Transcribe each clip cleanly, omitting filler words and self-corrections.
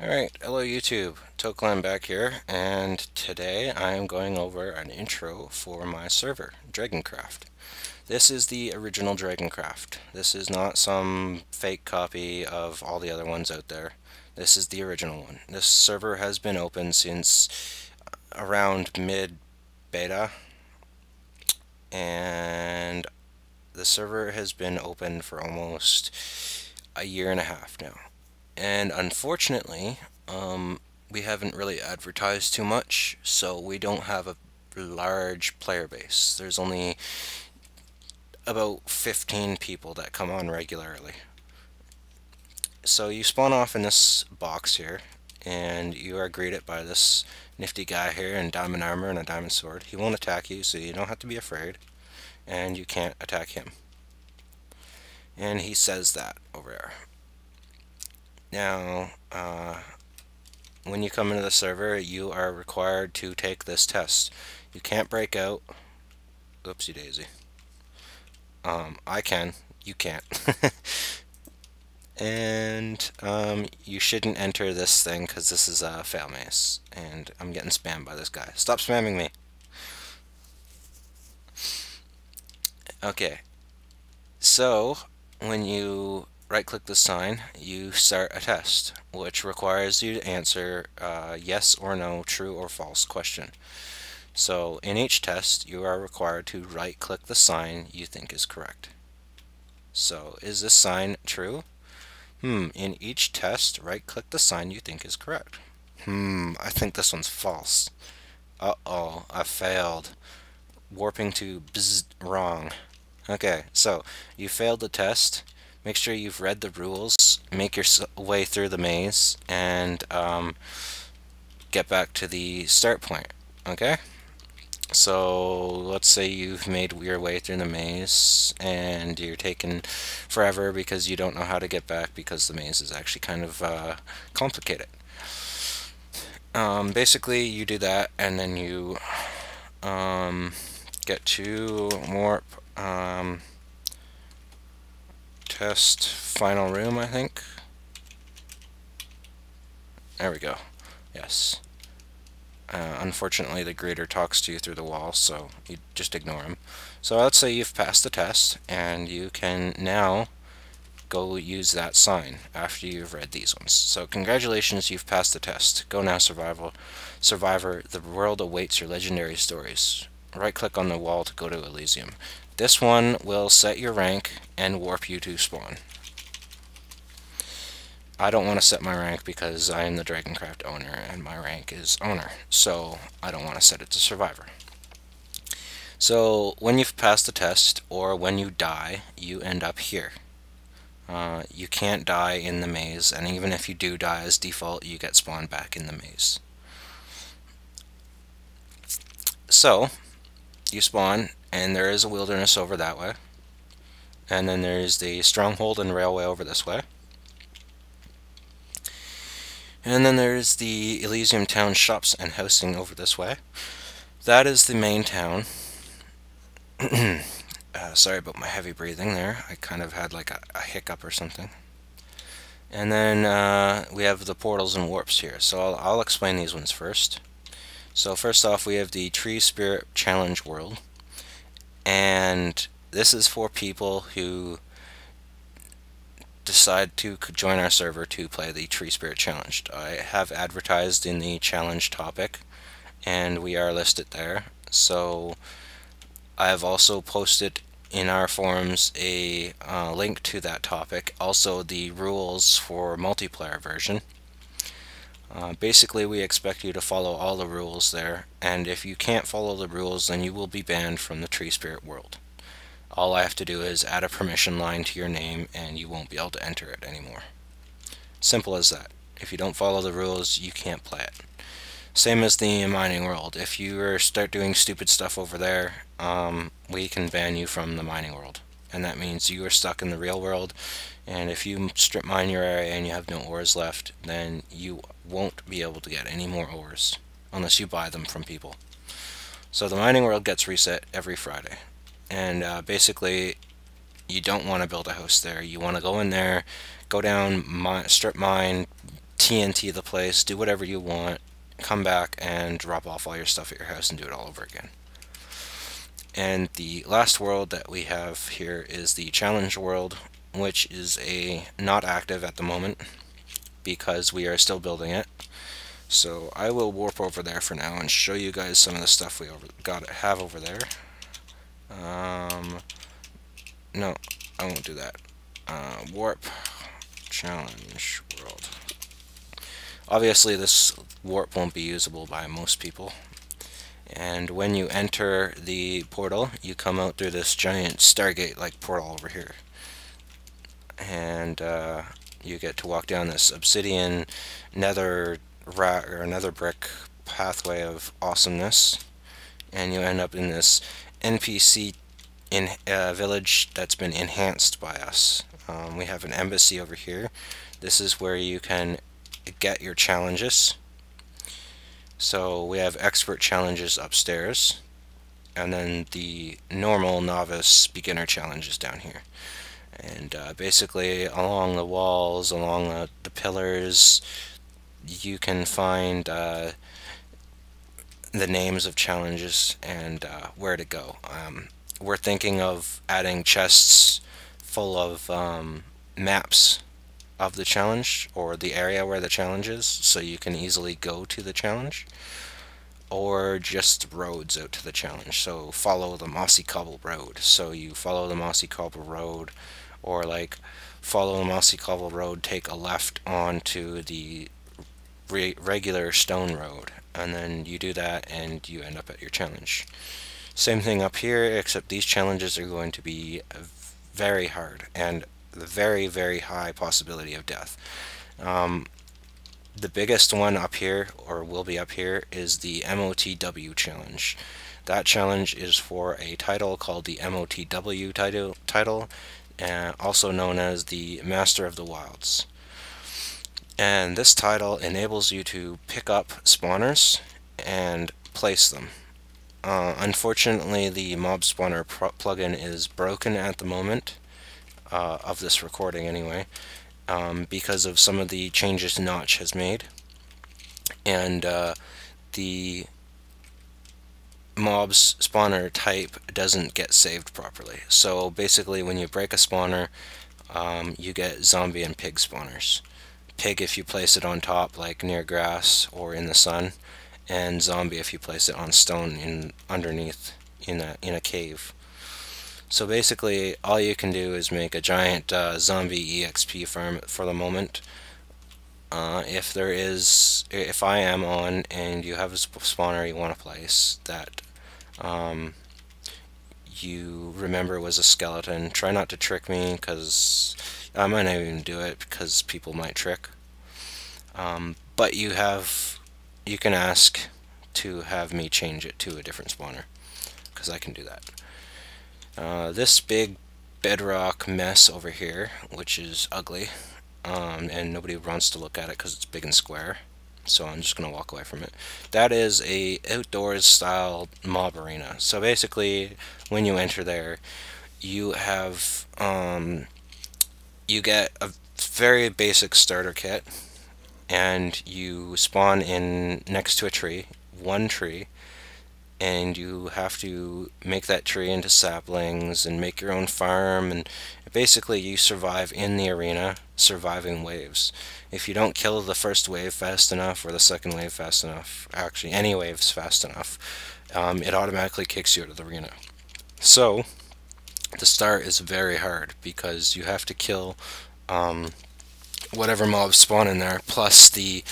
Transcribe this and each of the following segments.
Alright, hello YouTube, Tokeland back here, and today I am going over an intro for my server, Dragoncraft. This is the original Dragoncraft. This is not some fake copy of all the other ones out there. This is the original one. This server has been open since around mid-beta, and the server has been open for almost a year and a half now. And unfortunately, we haven't really advertised too much, so we don't have a large player base. There's only about 15 people that come on regularly. So you spawn off in this box here, and you are greeted by this nifty guy here in diamond armor and a diamond sword. He won't attack you, so you don't have to be afraid, and you can't attack him. And he says that over there. Now, when you come into the server, you are required to take this test. You can't break out. Oopsie daisy. I can. You can't. And you shouldn't enter this thing because this is a fail maze. And I'm getting spammed by this guy. Stop spamming me. Okay. So, when you right-click the sign, you start a test, which requires you to answer yes or no, true or false question. So in each test, you are required to right-click the sign you think is correct. So is this sign true? In each test, right-click the sign you think is correct. I think this one's false. Uh-oh, I failed. Warping to bzz, wrong. Okay, so you failed the test. Make sure you've read the rules, make your way through the maze, and get back to the start point. Okay? So let's say you've made your way through the maze and you're taking forever because you don't know how to get back because the maze is actually kind of complicated. Basically, you do that and then you get to more test final room, I think. There we go. Yes. Unfortunately, the greeter talks to you through the wall, so you just ignore him. So let's say you've passed the test, and you can now go use that sign after you've read these ones. So congratulations, you've passed the test. Go now, Survivor. The world awaits your legendary stories. Right-click on the wall to go to Elysium. This one will set your rank and warp you to spawn. I don't want to set my rank because I am the Dragoncraft owner and my rank is owner, so I don't want to set it to survivor. So when you've passed the test or when you die, you end up here. You can't die in the maze, and even if you do die as default, you get spawned back in the maze. So you spawn, and there is a wilderness over that way, and then there's the stronghold and railway over this way. And then there's the Elysium Town shops and housing over this way. That is the main town. Sorry about my heavy breathing there. I kind of had like a hiccup or something. And then we have the portals and warps here. So I'll explain these ones first. So first off, we have the Tree Spirit Challenge World. And this is for people who decide to join our server to play the Tree Spirit Challenge. I have advertised in the challenge topic, and we are listed there. So I have also posted in our forums a link to that topic, also the rules for multiplayer version. Basically, we expect you to follow all the rules there, and if you can't follow the rules, then you will be banned from the Tree Spirit world. All I have to do is add a permission line to your name and you won't be able to enter it anymore. Simple as that. If you don't follow the rules, you can't play it. Same as the mining world. If you start doing stupid stuff over there, we can ban you from the mining world. And that means you are stuck in the real world, and if you strip mine your area and you have no ores left, then you won't be able to get any more ores unless you buy them from people. So the mining world gets reset every Friday. And basically, you don't want to build a house there. You want to go in there, go down, strip mine, TNT the place, do whatever you want, come back and drop off all your stuff at your house and do it all over again. And the last world that we have here is the challenge world, which is not active at the moment because we are still building it. So I will warp over there for now and show you guys some of the stuff we have over there. No, I won't do that. Warp challenge world. Obviously this warp won't be usable by most people. And when you enter the portal, you come out through this giant Stargate-like portal over here. And you get to walk down this obsidian nether brick pathway of awesomeness, and you end up in this NPC village that's been enhanced by us. We have an embassy over here. This is where you can get your challenges. So we have expert challenges upstairs, and then the normal novice beginner challenges down here. And basically along the walls, along the pillars, you can find the names of challenges and where to go. We're thinking of adding chests full of maps of the challenge, or the area where the challenge is, so you can easily go to the challenge, or just roads out to the challenge. So follow the mossy cobble road. So you follow the mossy cobble road, or like follow the mossy cobble road, take a left onto the regular stone road, and then you do that and you end up at your challenge. Same thing up here, except these challenges are going to be very hard and very, very high possibility of death. The biggest one up here, or will be up here, is the MOTW challenge. That challenge is for a title called the MOTW title, also known as the Master of the Wilds. And this title enables you to pick up spawners and place them. Unfortunately, the mob spawner plugin is broken at the moment of this recording anyway, because of some of the changes Notch has made, and the mob's spawner type doesn't get saved properly. So basically when you break a spawner, you get zombie and pig spawners. Pig if you place it on top, like near grass or in the sun, and zombie if you place it on stone underneath in a cave. So basically all you can do is make a giant zombie EXP farm for the moment. If I am on and you have a spawner you want to place that you remember was a skeleton, try not to trick me, because I might not even do it because people might trick. But you can ask to have me change it to a different spawner, because I can do that. This big bedrock mess over here, which is ugly, and nobody wants to look at it because it's big and square, so I'm just going to walk away from it. That is a outdoors style mob arena. So basically when you enter there, you have you get a very basic starter kit, and you spawn in next to a tree, one tree, and you have to make that tree into saplings and make your own farm, and basically you survive in the arena, surviving waves. If you don't kill the first wave fast enough, or the second wave fast enough, actually any waves fast enough, it automatically kicks you out of the arena. So the start is very hard because you have to kill whatever mobs spawn in there, plus the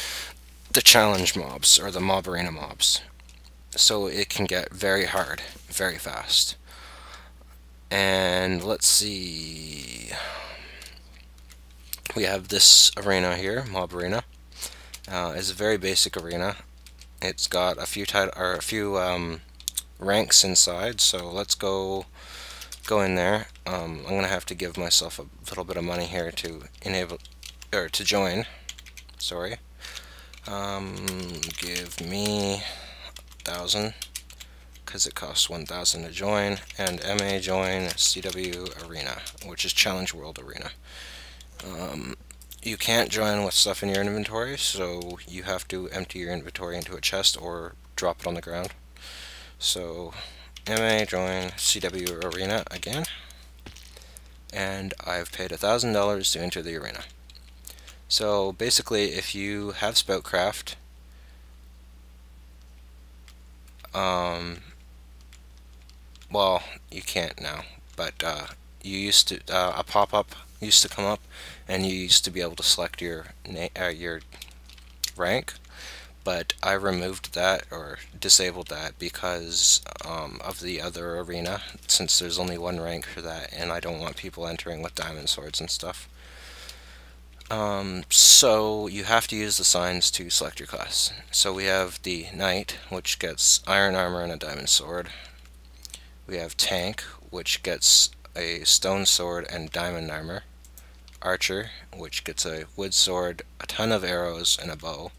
challenge mobs, or the mob arena mobs. So it can get very hard very fast. And let's see, we have this arena here, mob arena. It's a very basic arena. It's got a few ranks inside, so let's go in there. I'm gonna have to give myself a little bit of money here to enable, or to join. Sorry. Give me 1,000, because it costs 1,000 to join, and MA join CW Arena, which is Challenge World Arena. You can't join with stuff in your inventory, so you have to empty your inventory into a chest or drop it on the ground. So MA join CW Arena again, and I've paid $1,000 to enter the arena. So basically, if you have Spoutcraft, well, you can't now, but you used to a pop-up used to come up, and you used to be able to select your rank. But I removed that or disabled that because of the other arena, since there's only one rank for that, and I don't want people entering with diamond swords and stuff. So you have to use the signs to select your class. So we have the Knight, which gets iron armor and a diamond sword. We have Tank, which gets a stone sword and diamond armor. Archer, which gets a wood sword, a ton of arrows, and a bow.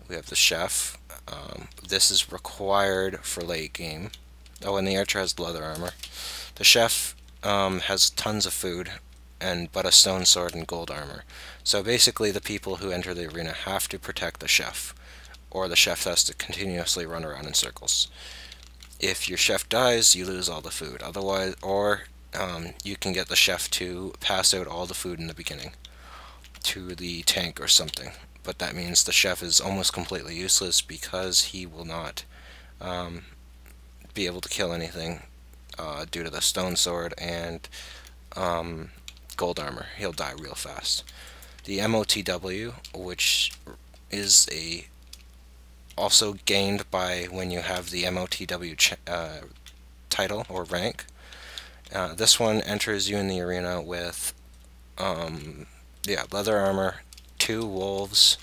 We have the Chef. This is required for late game. Oh, and the Archer has leather armor. The Chef has tons of food, but a stone sword and gold armor. So basically the people who enter the arena have to protect the Chef, or the Chef has to continuously run around in circles. If your Chef dies, you lose all the food. Otherwise, or you can get the Chef to pass out all the food in the beginning to the tank or something. But that means the Chef is almost completely useless because he will not be able to kill anything due to the stone sword and gold armor. He'll die real fast. The MOTW, which is also gained by when you have the MOTW title or rank. This one enters you in the arena with leather armor, 2 wolves,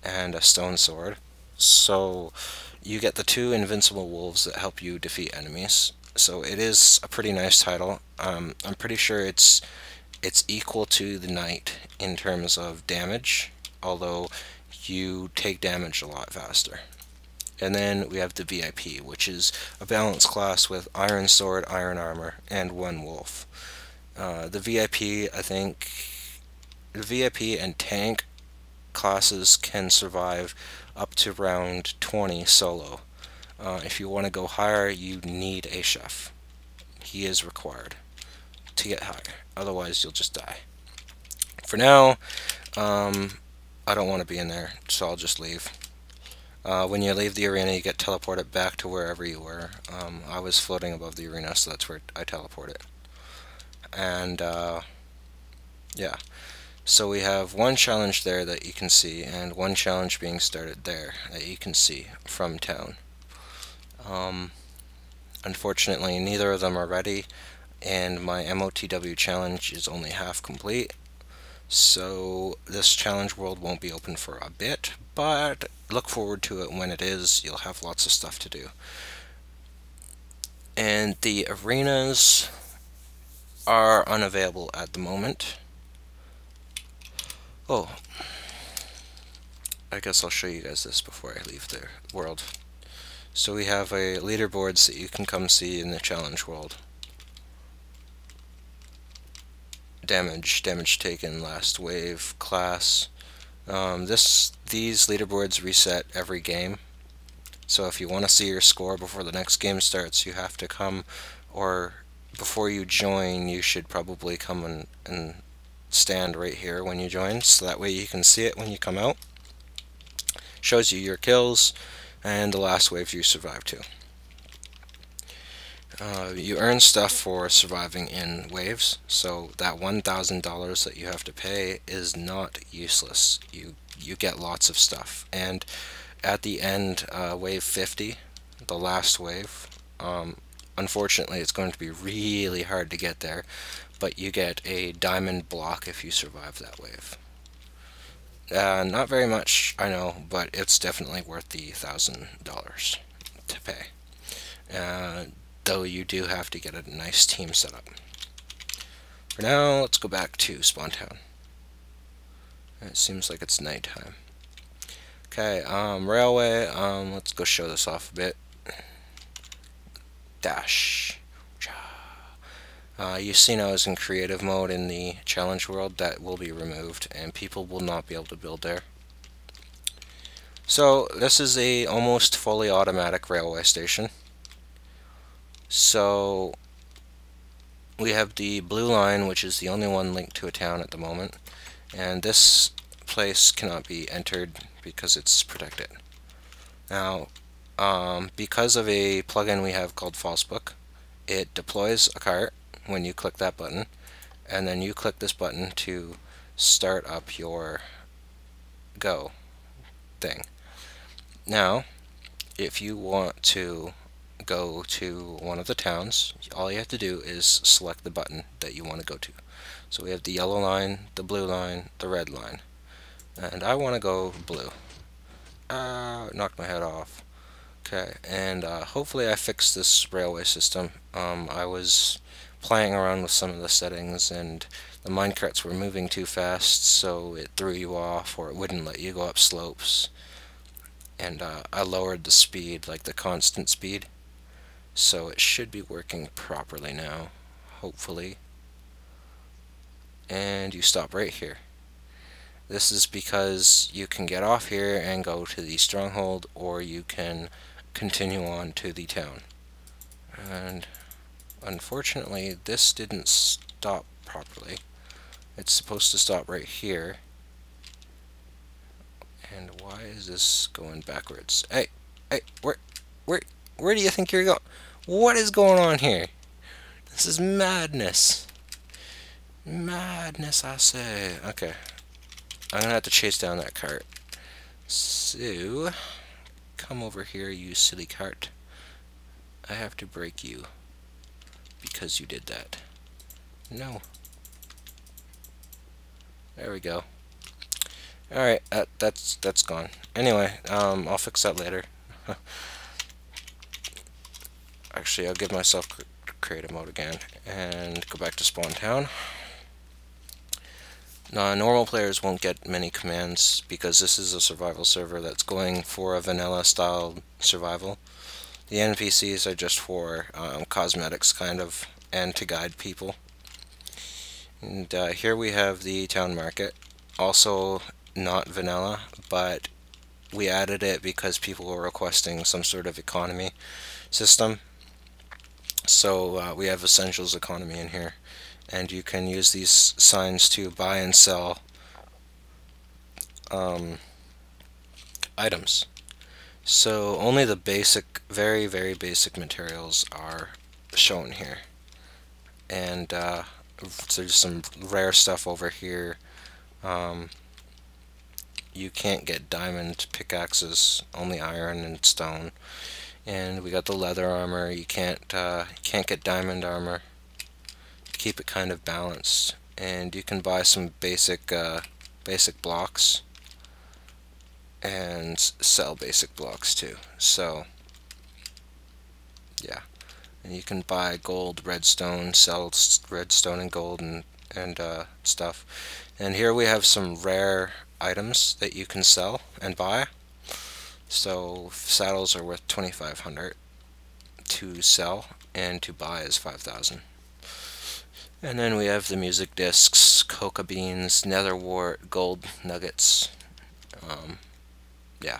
and a stone sword. So you get the 2 invincible wolves that help you defeat enemies. So it is a pretty nice title. I'm pretty sure it's equal to the Knight in terms of damage, although you take damage a lot faster. And then we have the VIP, which is a balanced class with iron sword, iron armor, and 1 wolf. The VIP, I think, the VIP and tank classes can survive up to round 20 solo. If you want to go higher, you need a Chef. He is required to get higher, otherwise you'll just die. For now, I don't want to be in there, so I'll just leave. When you leave the arena, you get teleported back to wherever you were. I was floating above the arena, so that's where I teleported. And yeah, so we have one challenge there that you can see, and one challenge being started there that you can see from town. Unfortunately, neither of them are ready, and my MOTW challenge is only half complete. So this challenge world won't be open for a bit, but look forward to it when it is. You'll have lots of stuff to do. And the arenas are unavailable at the moment. Oh, I guess I'll show you guys this before I leave the world. So we have a leaderboards that you can come see in the challenge world. Damage taken, last wave, class. These leaderboards reset every game. So if you want to see your score before the next game starts, you have to come, or before you join, you should probably come and stand right here when you join, so that way you can see it when you come out. Shows you your kills and the last waves you survived to. You earn stuff for surviving in waves, so that $1,000 that you have to pay is not useless. You get lots of stuff, and at the end, wave 50, the last wave, unfortunately it's going to be really hard to get there, but you get a diamond block if you survive that wave. Not very much, I know, but it's definitely worth the $1,000 to pay. Though you do have to get a nice team set up. For now, let's go back to Spawn Town. It seems like it's nighttime. Okay, railway, let's go show this off a bit. Dash. You've seen I was in creative mode in the challenge world. That will be removed and people will not be able to build there. So this is a almost fully automatic railway station. So we have the blue line, which is the only one linked to a town at the moment, and this place cannot be entered because it's protected. Now, because of a plugin we have called Falsebook, it deploys a cart when you click that button, and then you click this button to start up your Go thing. Now, if you want to go to one of the towns, all you have to do is select the button that you want to go to. So we have the yellow line, the blue line, the red line, and I want to go blue. Knocked my head off. Okay, and hopefully I fixed this railway system. I was playing around with some of the settings and the minecarts were moving too fast, so it threw you off or it wouldn't let you go up slopes. And I lowered the speed, like the constant speed, so it should be working properly now, hopefully. And you stop right here. This is because you can get off here and go to the stronghold, or you can continue on to the town. And unfortunately this didn't stop properly. It's supposed to stop right here. And why is this going backwards? Hey, where do you think you're going? What is going on here? This is madness. Madness, I say. Okay, I'm gonna have to chase down that cart. So, come over here, you silly cart. I have to break you because you did that. No. There we go. Alright, that's gone. Anyway, I'll fix that later. Actually, I'll give myself creative mode again and go back to spawn town. Now, normal players won't get many commands because this is a survival server that's going for a vanilla style survival. The NPCs are just for cosmetics kind of, and to guide people. And here we have the town market, also not vanilla, but we added it because people were requesting some sort of economy system. So we have essentials economy in here, and you can use these signs to buy and sell items. So only the basic, very basic materials are shown here, and there's some rare stuff over here. You can't get diamond pickaxes, only iron and stone. And we got the leather armor. You can't get diamond armor. Keep it kind of balanced. And you can buy some basic blocks and sell basic blocks too. So yeah, and you can buy gold, redstone, sell redstone and gold and stuff. And here we have some rare items that you can sell and buy. So saddles are worth 2,500 to sell, and to buy is 5,000. And then we have the music discs, coca beans, nether wart, gold nuggets. Yeah.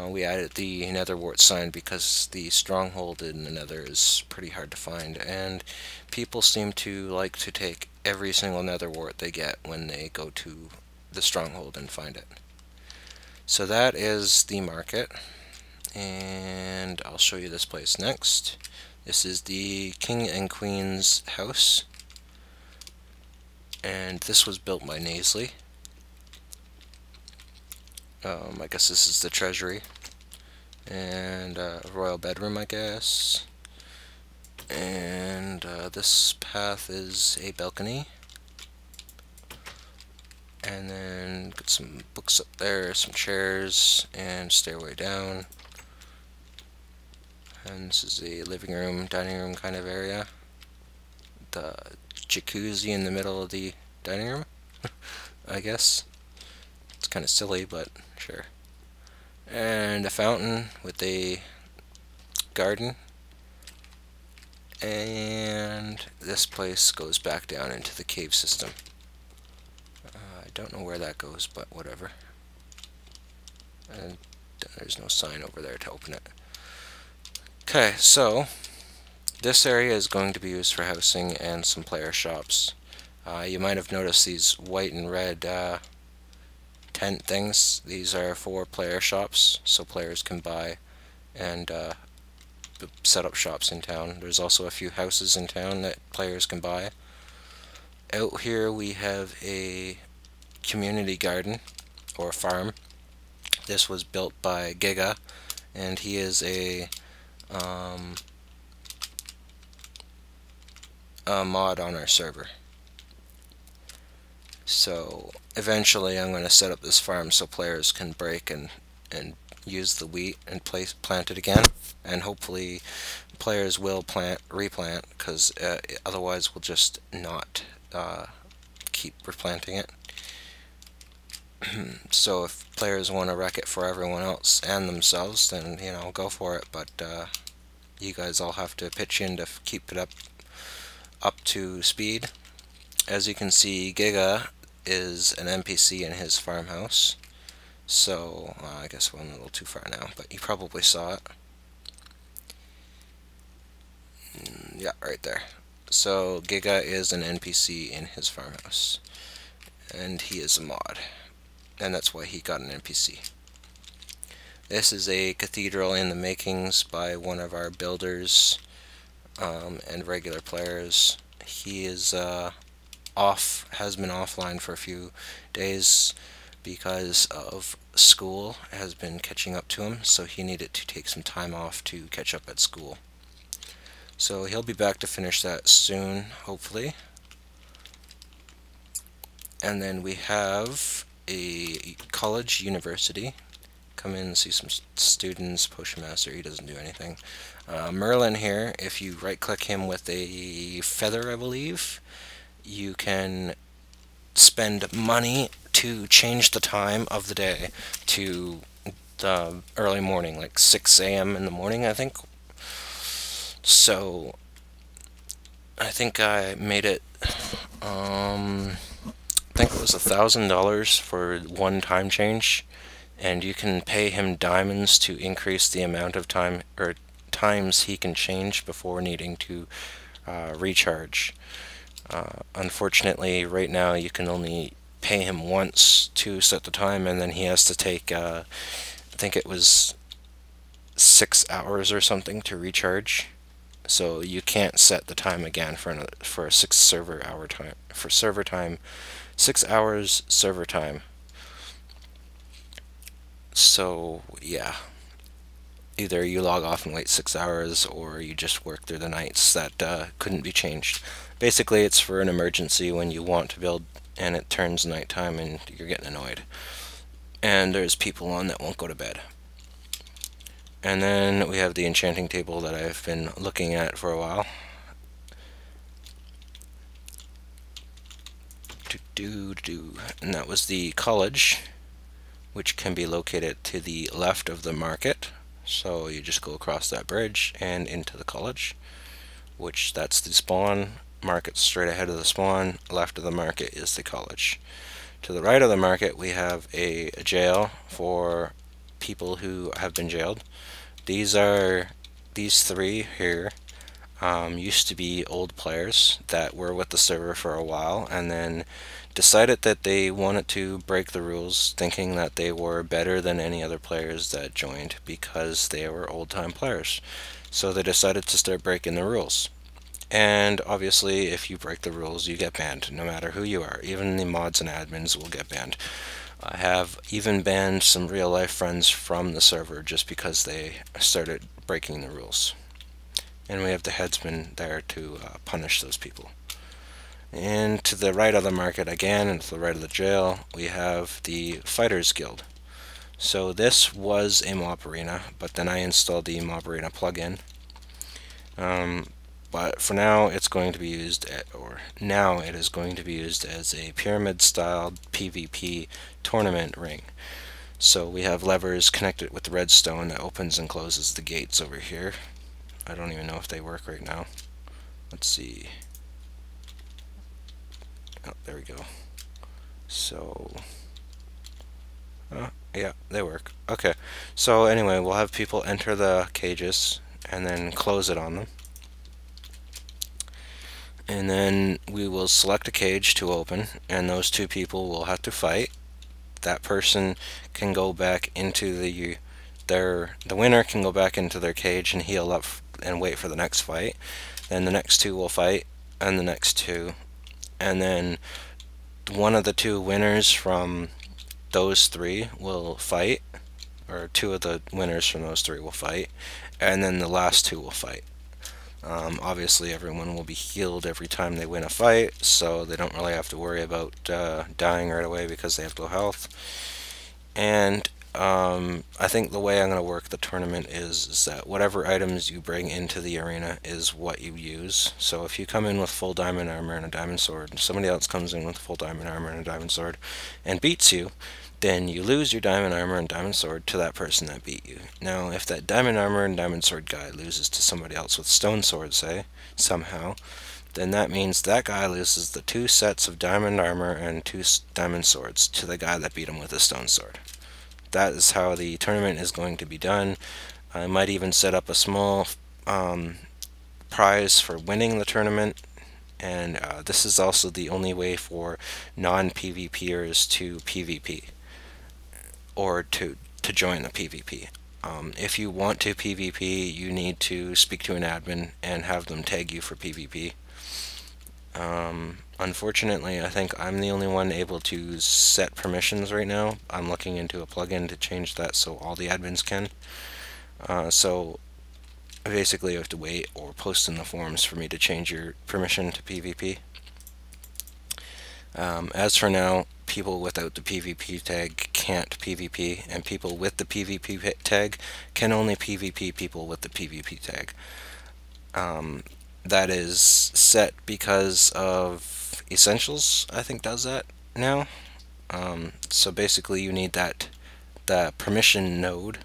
We added the nether wart sign because the stronghold in the nether is pretty hard to find, and people seem to like to take every single nether wart they get when they go to the stronghold and find it. So that is the market, and I'll show you this place next. This is the King and Queen's house, and this was built by Naisley. I guess this is the treasury, and a royal bedroom, I guess. And this path is a balcony. And then got some books up there, some chairs, and stairway down. And this is a living room, dining room kind of area. The jacuzzi in the middle of the dining room, I guess. It's kind of silly, but sure. And a fountain with a garden. And this place goes back down into the cave system. I don't know where that goes, but whatever. And there's no sign over there to open it. Okay, so this area is going to be used for housing and some player shops. You might have noticed these white and red tent things. These are for player shops, so players can buy and set up shops in town. There's also a few houses in town that players can buy. Out here we have a community garden or farm. This was built by Giga, and he is a mod on our server. So eventually I'm going to set up this farm so players can break and use the wheat and plant it again, and hopefully players will replant, because otherwise we'll just not keep replanting it. So if players want to wreck it for everyone else and themselves, then go for it, but you guys all have to pitch in to keep it up to speed. As you can see, Giga is an NPC in his farmhouse. So, I guess we're a little too far now, but you probably saw it. Yeah, right there. So, Giga is an NPC in his farmhouse. And he is a mod. And that's why he got an NPC. This is a cathedral in the makings by one of our builders and regular players. He is has been offline for a few days because of school has been catching up to him, so he needed to take some time off to catch up at school. So he'll be back to finish that soon, hopefully. And then we have a college university. Come in and see some students. Postmaster, he doesn't do anything. Merlin here, if you right click him with a feather, I believe, you can spend money to change the time of the day to the early morning, like 6 a.m. in the morning, I think. So I think I made it, I think it was $1,000 for one time change, and you can pay him diamonds to increase the amount of time or times he can change before needing to recharge. Unfortunately, right now you can only pay him once to set the time, and then he has to take, I think it was 6 hours or something to recharge. So you can't set the time again for a 6 server hour time. For server time, 6 hours server time. So yeah, either you log off and wait 6 hours, or you just work through the nights that couldn't be changed. Basically, it's for an emergency when you want to build and it turns nighttime and you're getting annoyed. And there's people on that won't go to bed. And then we have the enchanting table that I've been looking at for a while. And that was the college, which can be located to the left of the market. So you just go across that bridge and into the college, which that's the spawn. Market straight ahead of the spawn, left of the market is the college. To the right of the market we have a jail for people who have been jailed. These three here used to be old players that were with the server for a while and then decided that they wanted to break the rules, thinking that they were better than any other players that joined because they were old-time players. So they decided to start breaking the rules. And obviously, if you break the rules, you get banned, no matter who you are. Even the mods and admins will get banned. I have even banned some real-life friends from the server just because they started breaking the rules. And we have the headsman there to punish those people. And to the right of the market again, and to the right of the jail, we have the Fighters Guild. So this was a mob arena, but then I installed the mob arena plugin. But for now, it's going to be used now it is going to be used as a pyramid-style PvP tournament ring. So we have levers connected with the redstone that opens and closes the gates over here. I don't even know if they work right now. let's see. Oh, there we go. So, yeah, they work. Okay, so anyway, we'll have people enter the cages and then close it on them. And then we will select a cage to open, and those two people will have to fight. That person can go back into the winner can go back into their cage and heal up and wait for the next fight. Then the next two will fight, and the next two, and then one of the two winners from those three will fight, or two of the winners from those three will fight, and then the last two will fight. Obviously, everyone will be healed every time they win a fight, so they don't really have to worry about dying right away because they have low health. And I think the way I'm going to work the tournament is that whatever items you bring into the arena is what you use. So if you come in with full diamond armor and a diamond sword, and somebody else comes in with full diamond armor and a diamond sword and beats you, then you lose your diamond armor and diamond sword to that person that beat you. Now, if that diamond armor and diamond sword guy loses to somebody else with stone sword, say, somehow, then that means that guy loses the 2 sets of diamond armor and 2 diamond swords to the guy that beat him with a stone sword. That is how the tournament is going to be done. I might even set up a small prize for winning the tournament, and this is also the only way for non-PvPers to PvP, or to join the PvP. If you want to PvP, you need to speak to an admin and have them tag you for PvP. Unfortunately, I think I'm the only one able to set permissions right now. I'm looking into a plugin to change that so all the admins can. So basically you have to wait or post in the forums for me to change your permission to PvP. As for now, people without the PvP tag can't PvP, and people with the PvP tag can only PvP people with the PvP tag. That is set because of Essentials, I think, does that now. So basically you need the permission node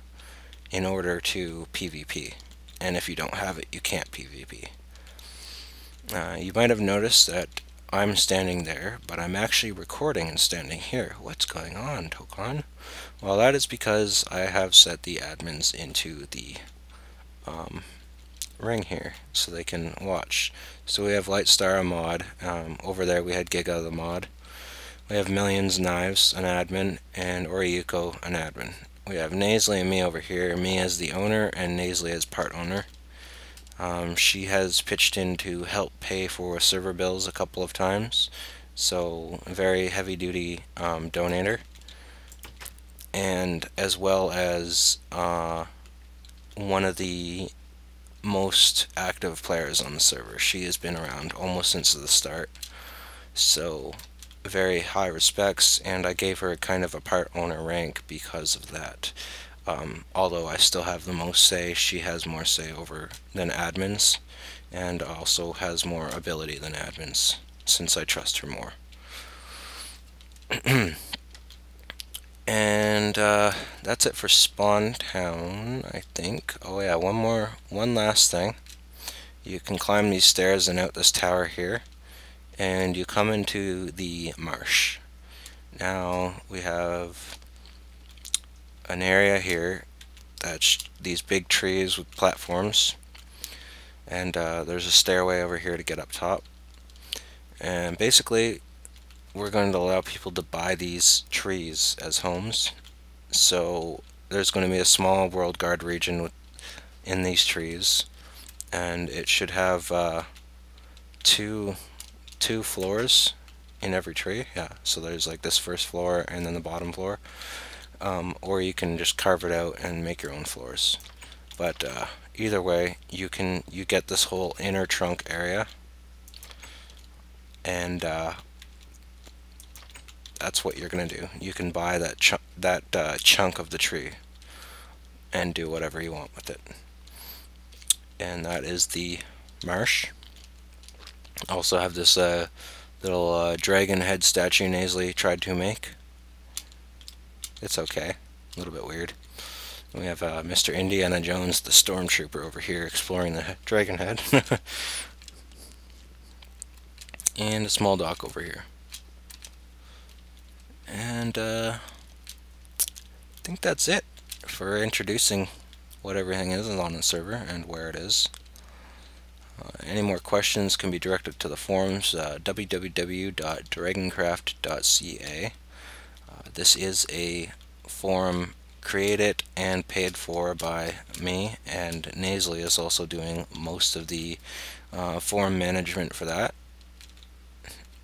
in order to PvP, and if you don't have it, you can't PvP. You might have noticed that I'm standing there, but I'm actually recording and standing here. What's going on, Tokan? Well, that is because I have set the admins into the ring here so they can watch. So we have Lightstar, a mod. Over there we had Giga, the mod. We have Millions Knives, an admin, and Oriyuko, an admin. We have Nasely and me over here, me as the owner and Nasely as part owner. She has pitched in to help pay for server bills a couple of times, so a very heavy duty donator, and as well as one of the most active players on the server. She has been around almost since the start, so very high respects, and I gave her kind of a part owner rank because of that. Although I still have the most say, she has more say over than admins, and also has more ability than admins, since I trust her more. And that's it for Spawn Town, I think. Oh yeah, one last thing. You can climb these stairs and out this tower here, and you come into the marsh. Now we have an area here that's these big trees with platforms, and there's a stairway over here to get up top. And basically we're going to allow people to buy these trees as homes. So there's going to be a small world guard region in these trees, and it should have two floors in every tree. Yeah, so there's like this first floor and then the bottom floor. Or you can just carve it out and make your own floors. But either way, you get this whole inner trunk area, and that's what you're gonna do. You can buy that chunk of the tree and do whatever you want with it. And that is the marsh. Also have this little dragon head statue Nasely tried to make. It's okay. A little bit weird. We have Mr. Indiana Jones, the stormtrooper, over here exploring the dragon head. and a small dock over here. And I think that's it for introducing what everything is on the server and where it is. Any more questions can be directed to the forums, www.dragoncraft.ca. This is a forum created and paid for by me, and Nasally is also doing most of the forum management for that.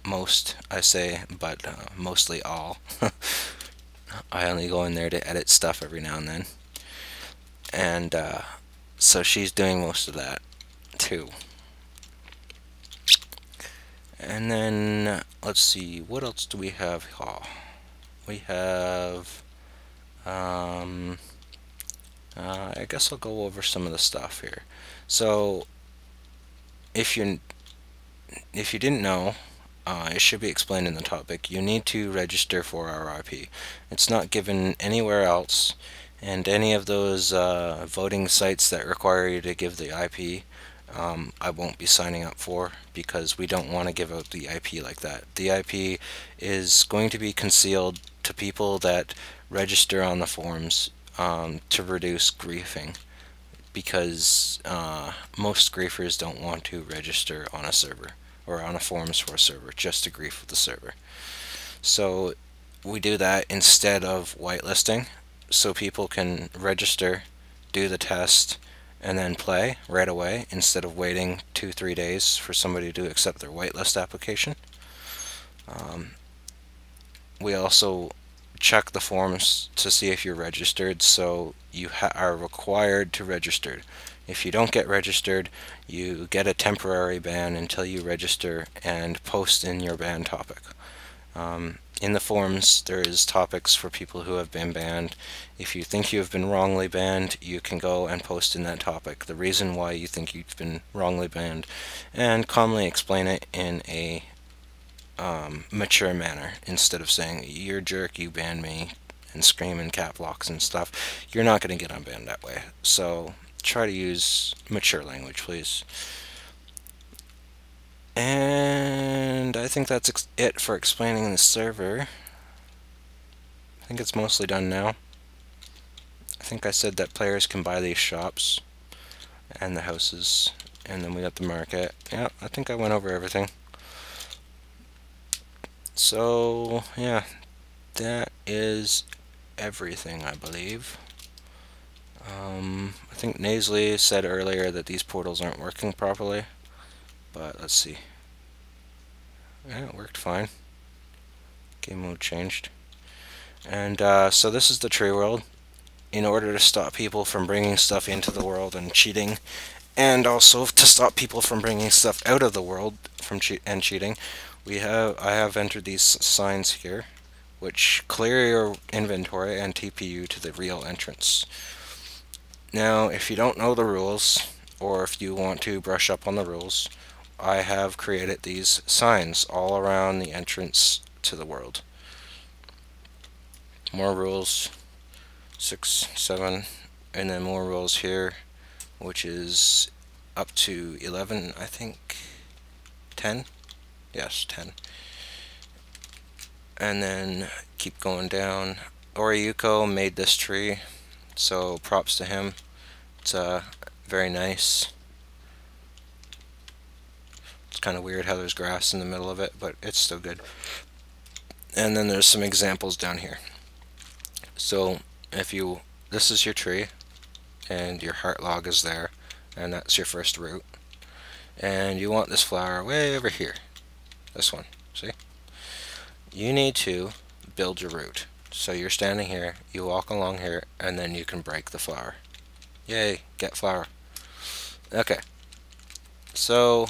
Most, I say, but mostly all. I only go in there to edit stuff every now and then. And so she's doing most of that too. And then let's see, what else do we have? Oh, we have I guess I'll go over some of the stuff here. So if you didn't know, it should be explained in the topic. You need to register for our IP. It's not given anywhere else, and any of those voting sites that require you to give the IP, I won't be signing up for, because we don't want to give out the IP like that. The IP is going to be concealed to people that register on the forums to reduce griefing, because most griefers don't want to register on a server or on a forums for a server just to grief with the server. So we do that instead of whitelisting, so people can register, do the test, and then play right away instead of waiting 2-3 days for somebody to accept their whitelist application. We also check the forums to see if you're registered, so you are required to register. If you don't get registered, you get a temporary ban until you register and post in your ban topic. In the forums, there is topics for people who have been banned. If you think you have been wrongly banned, you can go and post in that topic the reason why you think you've been wrongly banned, and calmly explain it in a mature manner, instead of saying, "You're a jerk, you banned me," and scream in cap locks and stuff. You're not going to get unbanned that way. So try to use mature language, please. And I think that's it for explaining the server. I think it's mostly done now. I think I said that players can buy these shops and the houses, and then we got the market. Yeah, I think I went over everything. So yeah, that is everything, I believe. I think Nasally said earlier that these portals aren't working properly, but let's see. Yeah, it worked fine. Game mode changed. And so this is the tree world. In order to stop people from bringing stuff into the world and cheating, and also to stop people from bringing stuff out of the world from cheating, I have entered these signs here, which clear your inventory and TP you to the real entrance. Now, if you don't know the rules, or if you want to brush up on the rules, I have created these signs all around the entrance to the world. More rules, 6, 7, and then more rules here, which is up to 11, I think. 10? Yes, 10. And then keep going down. Oriyuko made this tree, so props to him. It's very nice. It's kind of weird how there's grass in the middle of it, but it's still good. And then there's some examples down here. So this is your tree, and your heart log is there, and that's your first root. And you want this flower way over here. This one, see? You need to build your root. So you're standing here, you walk along here, and then you can break the flower. Yay, get flower. Okay. So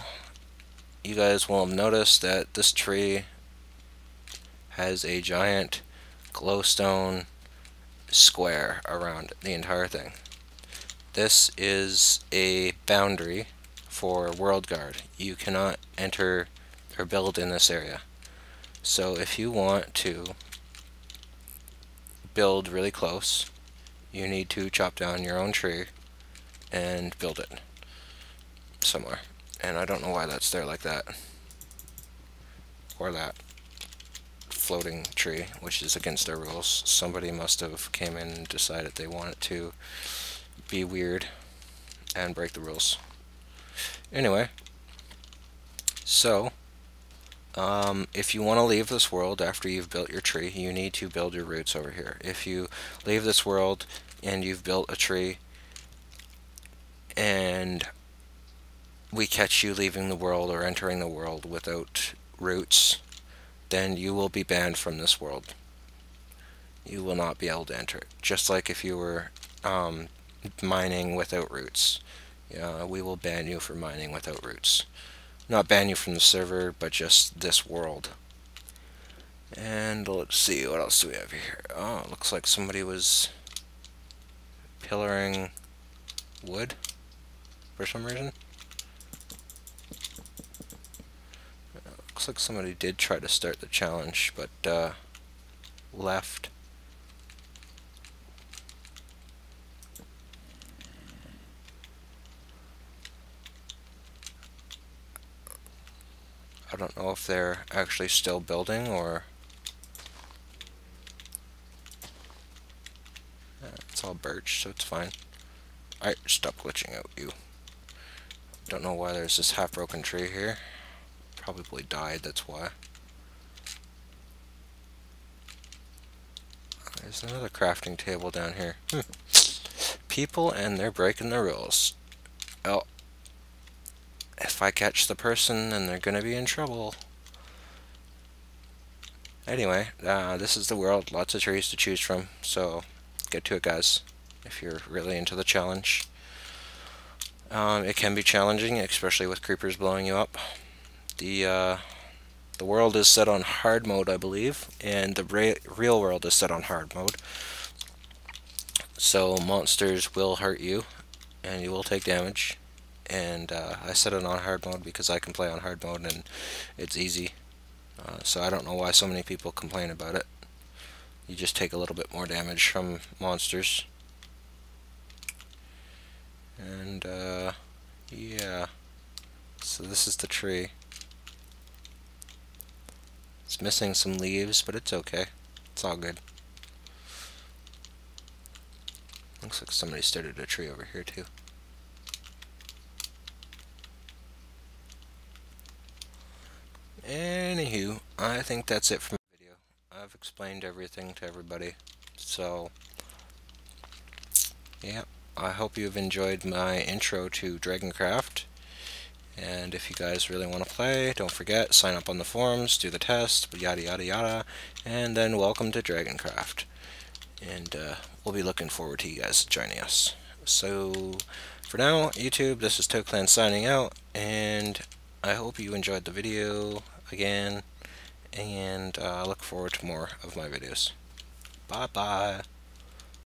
you guys will have noticed that this tree has a giant glowstone square around the entire thing. This is a boundary for World Guard. You cannot enter or build in this area. So if you want to build really close, you need to chop down your own tree and build it somewhere. And I don't know why that's there like that. or that floating tree, which is against our rules. Somebody must have came in and decided they wanted to be weird and break the rules. Anyway, so if you want to leave this world after you've built your tree, you need to build your roots over here. If you leave this world and you've built a tree and we catch you leaving the world or entering the world without roots, then you will be banned from this world. You will not be able to enter it. Just like if you were mining without roots. We will ban you for mining without roots. Not ban you from the server, but just this world. And let's see, what else do we have here? Oh, it looks like somebody was pillaring wood for some reason. Looks like somebody did try to start the challenge, but left. I don't know if they're actually still building or... it's all birch, so it's fine. Alright, stop glitching out, you. Don't know why there's this half-broken tree here. Probably died, that's why. There's another crafting table down here. People, and they're breaking the rules. Oh. If I catch the person, then they're gonna be in trouble. Anyway, this is the world. Lots of trees to choose from, so get to it, guys, if you're really into the challenge. It can be challenging, especially with creepers blowing you up. The world is set on hard mode, I believe, and the real world is set on hard mode. So monsters will hurt you, and you will take damage. And I set it on hard mode because I can play on hard mode and it's easy. So I don't know why so many people complain about it. You just take a little bit more damage from monsters. And yeah. So this is the tree. It's missing some leaves, but it's okay. It's all good. Looks like somebody started a tree over here too. Anywho, I think that's it for my video. I've explained everything to everybody. So, yeah, I hope you've enjoyed my intro to Dragoncraft. And if you guys really want to play, don't forget, sign up on the forums, do the test, yada yada yada, and then welcome to Dragoncraft. And we'll be looking forward to you guys joining us. So, for now, YouTube, this is ToadClan signing out, and I hope you enjoyed the video again, and I look forward to more of my videos. Bye bye.